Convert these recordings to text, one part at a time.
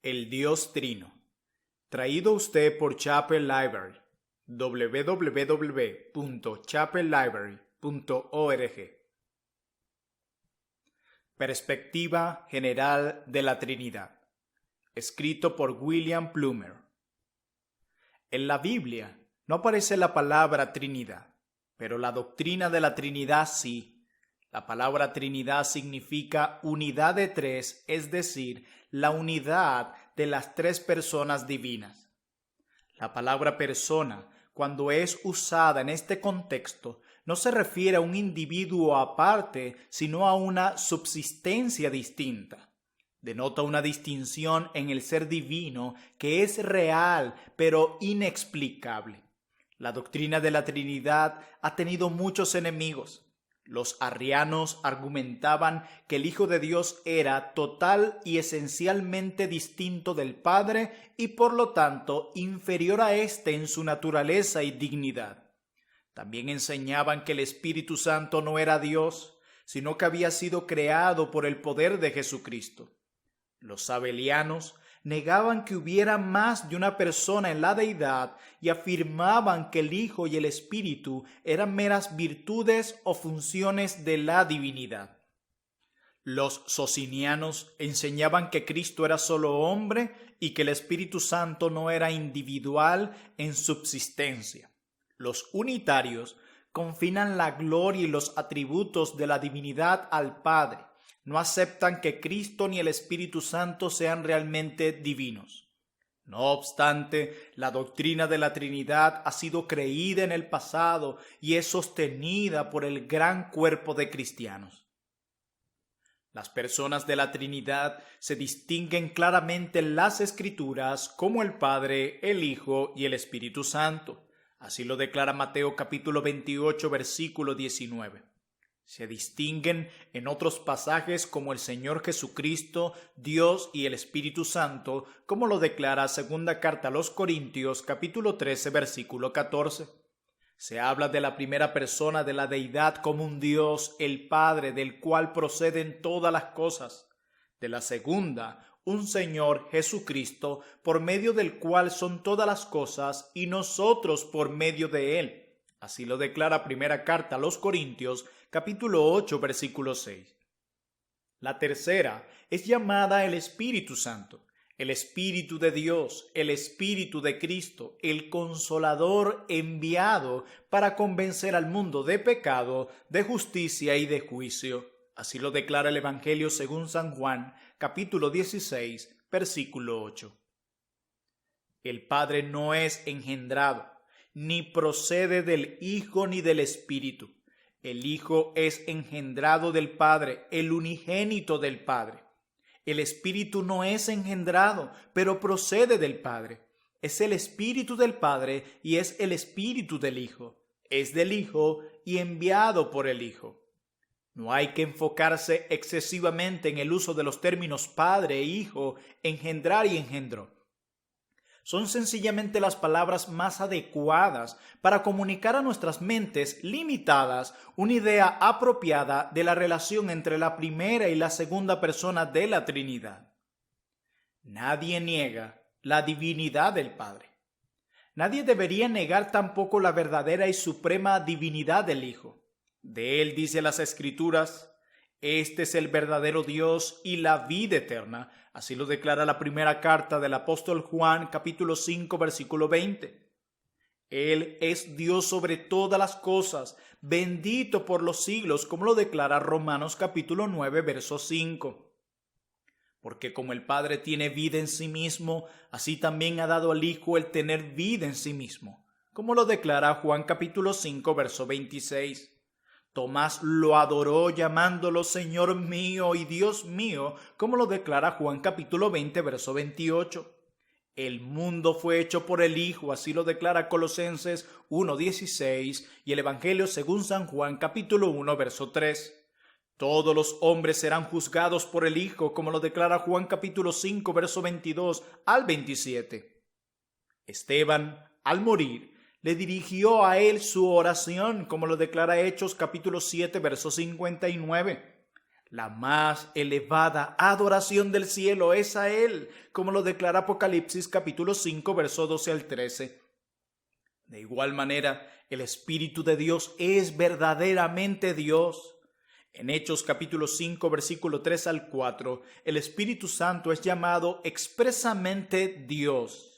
El Dios Trino. Traído a usted por Chapel Library. www.chapellibrary.org. Perspectiva general de la Trinidad. Escrito por William Plumer. En la Biblia no aparece la palabra Trinidad, pero la doctrina de la Trinidad sí. La palabra Trinidad significa unidad de tres, es decir, la unidad de las tres personas divinas. La palabra persona, cuando es usada en este contexto, no se refiere a un individuo aparte, sino a una subsistencia distinta. Denota una distinción en el ser divino que es real, pero inexplicable. La doctrina de la Trinidad ha tenido muchos enemigos. Los arrianos argumentaban que el Hijo de Dios era total y esencialmente distinto del Padre y por lo tanto inferior a éste en su naturaleza y dignidad. También enseñaban que el Espíritu Santo no era Dios, sino que había sido creado por el poder de Jesucristo. Los sabelianos negaban que hubiera más de una persona en la deidad y afirmaban que el Hijo y el Espíritu eran meras virtudes o funciones de la divinidad. Los socinianos enseñaban que Cristo era solo hombre y que el Espíritu Santo no era individual en subsistencia. Los unitarios confinan la gloria y los atributos de la divinidad al Padre. No aceptan que Cristo ni el Espíritu Santo sean realmente divinos. No obstante, la doctrina de la Trinidad ha sido creída en el pasado y es sostenida por el gran cuerpo de cristianos. Las personas de la Trinidad se distinguen claramente en las Escrituras como el Padre, el Hijo y el Espíritu Santo. Así lo declara Mateo capítulo 28, versículo 19. Se distinguen en otros pasajes como el Señor Jesucristo, Dios y el Espíritu Santo, como lo declara segunda carta a los Corintios, capítulo 13, versículo 14. Se habla de la primera persona de la deidad como un Dios, el Padre, del cual proceden todas las cosas. De la segunda, un Señor Jesucristo, por medio del cual son todas las cosas, y nosotros por medio de Él. Así lo declara primera carta a los Corintios, capítulo 8, versículo 6. La tercera es llamada el Espíritu Santo, el Espíritu de Dios, el Espíritu de Cristo, el Consolador enviado para convencer al mundo de pecado, de justicia y de juicio. Así lo declara el Evangelio según San Juan, capítulo 16, versículo 8. El Padre no es engendrado, ni procede del Hijo ni del Espíritu. El Hijo es engendrado del Padre, el unigénito del Padre. El Espíritu no es engendrado, pero procede del Padre. Es el Espíritu del Padre y es el Espíritu del Hijo. Es del Hijo y enviado por el Hijo. No hay que enfocarse excesivamente en el uso de los términos Padre e Hijo, engendrar y engendró. Son sencillamente las palabras más adecuadas para comunicar a nuestras mentes limitadas una idea apropiada de la relación entre la primera y la segunda persona de la Trinidad. Nadie niega la divinidad del Padre. Nadie debería negar tampoco la verdadera y suprema divinidad del Hijo. De él dice las Escrituras: este es el verdadero Dios y la vida eterna. Así lo declara la primera carta del apóstol Juan, capítulo 5, versículo 20. Él es Dios sobre todas las cosas, bendito por los siglos, como lo declara Romanos, capítulo 9, verso 5. Porque como el Padre tiene vida en sí mismo, así también ha dado al Hijo el tener vida en sí mismo, como lo declara Juan, capítulo 5, verso 26. Tomás lo adoró llamándolo Señor mío y Dios mío, como lo declara Juan capítulo 20, verso 28. El mundo fue hecho por el Hijo, así lo declara Colosenses 1:16 y el Evangelio según San Juan capítulo 1, verso 3. Todos los hombres serán juzgados por el Hijo, como lo declara Juan capítulo 5, verso 22 al 27. Esteban, al morir, le dirigió a él su oración, como lo declara Hechos capítulo 7, verso 59. La más elevada adoración del cielo es a Él, como lo declara Apocalipsis capítulo 5, verso 12 al 13. De igual manera, el Espíritu de Dios es verdaderamente Dios. En Hechos capítulo 5, versículo 3 al 4, el Espíritu Santo es llamado expresamente Dios.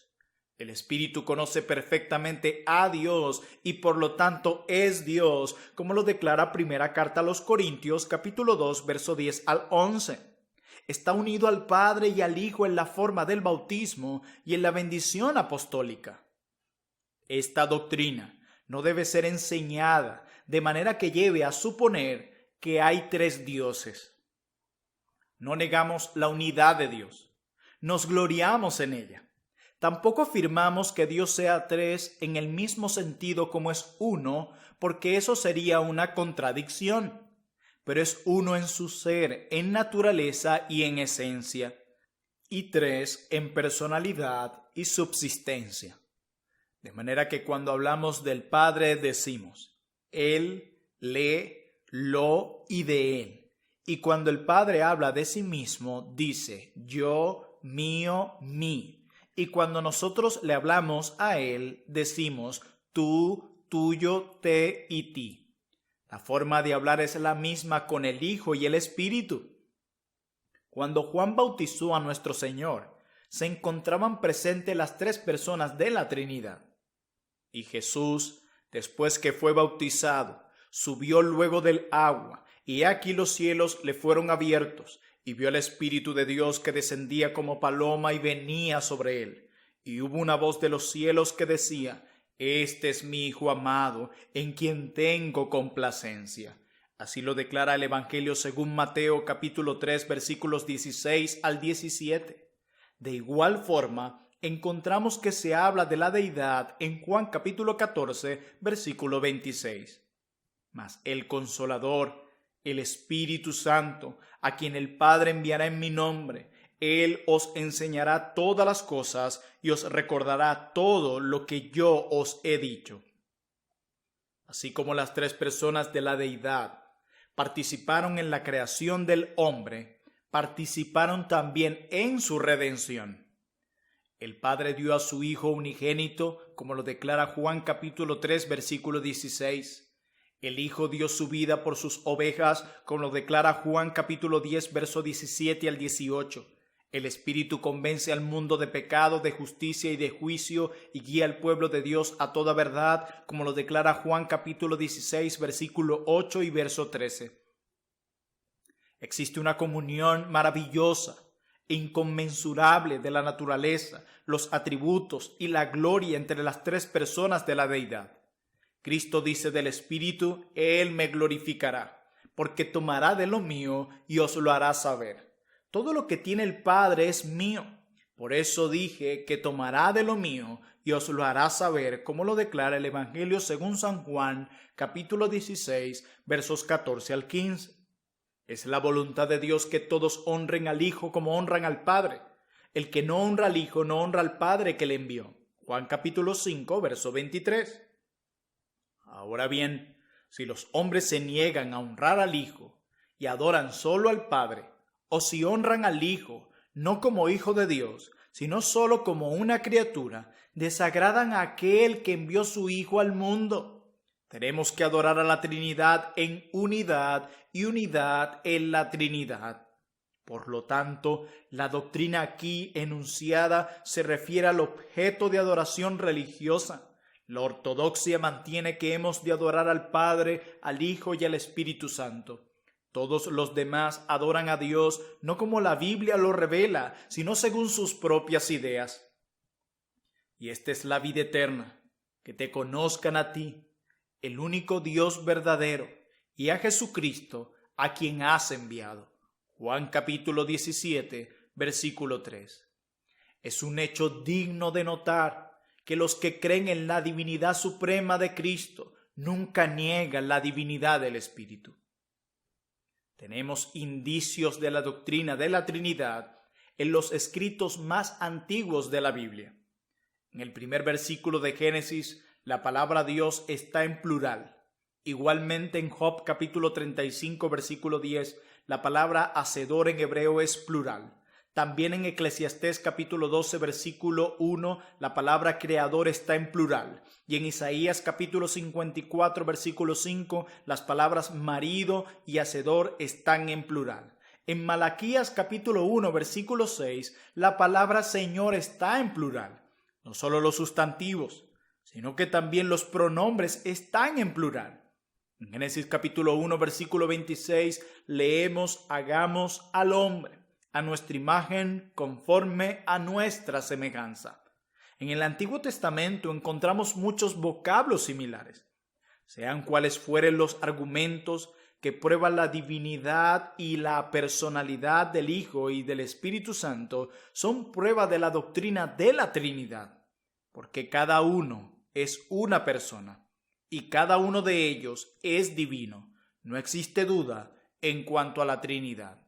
El Espíritu conoce perfectamente a Dios y por lo tanto es Dios, como lo declara primera carta a los Corintios, capítulo 2, verso 10 al 11. Está unido al Padre y al Hijo en la forma del bautismo y en la bendición apostólica. Esta doctrina no debe ser enseñada de manera que lleve a suponer que hay tres dioses. No negamos la unidad de Dios, nos gloriamos en ella. Tampoco afirmamos que Dios sea tres en el mismo sentido como es uno, porque eso sería una contradicción. Pero es uno en su ser, en naturaleza y en esencia, y tres en personalidad y subsistencia. De manera que cuando hablamos del Padre decimos Él, le, lo y de Él. Y cuando el Padre habla de sí mismo, dice yo, mío, mí. Y cuando nosotros le hablamos a Él, decimos tú, tuyo, te y ti. La forma de hablar es la misma con el Hijo y el Espíritu. Cuando Juan bautizó a nuestro Señor, se encontraban presentes las tres personas de la Trinidad. Y Jesús, después que fue bautizado, subió luego del agua, y aquí los cielos le fueron abiertos, y vio al Espíritu de Dios que descendía como paloma y venía sobre él. Y hubo una voz de los cielos que decía, Este es mi Hijo amado, en quien tengo complacencia. Así lo declara el Evangelio según Mateo capítulo 3 versículos 16 al 17. De igual forma, encontramos que se habla de la deidad en Juan capítulo 14 versículo 26. Mas el Consolador, el Espíritu Santo, a quien el Padre enviará en mi nombre, Él os enseñará todas las cosas y os recordará todo lo que yo os he dicho. Así como las tres personas de la deidad participaron en la creación del hombre, participaron también en su redención. El Padre dio a su Hijo unigénito, como lo declara Juan capítulo 3, versículo 16. El Hijo dio su vida por sus ovejas, como lo declara Juan capítulo 10, verso 17 al 18. El Espíritu convence al mundo de pecado, de justicia y de juicio y guía al pueblo de Dios a toda verdad, como lo declara Juan capítulo 16, versículo 8 y verso 13. Existe una comunión maravillosa e inconmensurable de la naturaleza, los atributos y la gloria entre las tres personas de la deidad. Cristo dice del Espíritu, Él me glorificará, porque tomará de lo mío y os lo hará saber. Todo lo que tiene el Padre es mío. Por eso dije que tomará de lo mío y os lo hará saber, como lo declara el Evangelio según San Juan, capítulo 16, versos 14 al 15. Es la voluntad de Dios que todos honren al Hijo como honran al Padre. El que no honra al Hijo no honra al Padre que le envió. Juan capítulo 5, verso 23. Ahora bien, si los hombres se niegan a honrar al Hijo y adoran solo al Padre, o si honran al Hijo no como Hijo de Dios, sino solo como una criatura, desagradan a aquel que envió su Hijo al mundo. Tenemos que adorar a la Trinidad en unidad y unidad en la Trinidad. Por lo tanto, la doctrina aquí enunciada se refiere al objeto de adoración religiosa. La ortodoxia mantiene que hemos de adorar al Padre, al Hijo y al Espíritu Santo. Todos los demás adoran a Dios no como la Biblia lo revela, sino según sus propias ideas. Y esta es la vida eterna, que te conozcan a ti, el único Dios verdadero, y a Jesucristo, a quien has enviado. Juan capítulo 17, versículo 3. Es un hecho digno de notar que los que creen en la divinidad suprema de Cristo nunca niegan la divinidad del Espíritu. Tenemos indicios de la doctrina de la Trinidad en los escritos más antiguos de la Biblia. En el primer versículo de Génesis, la palabra Dios está en plural. Igualmente en Job capítulo 35, versículo 10, La palabra hacedor en hebreo es plural. También en Eclesiastés capítulo 12 versículo 1 la palabra creador está en plural. Y en Isaías capítulo 54 versículo 5 las palabras marido y hacedor están en plural. En Malaquías capítulo 1 versículo 6 la palabra Señor está en plural. No solo los sustantivos, sino que también los pronombres están en plural. En Génesis capítulo 1 versículo 26 leemos hagamos al hombre a nuestra imagen conforme a nuestra semejanza. En el Antiguo Testamento encontramos muchos vocablos similares. Sean cuales fueren los argumentos que prueban la divinidad y la personalidad del Hijo y del Espíritu Santo, son prueba de la doctrina de la Trinidad, porque cada uno es una persona y cada uno de ellos es divino. No existe duda en cuanto a la Trinidad.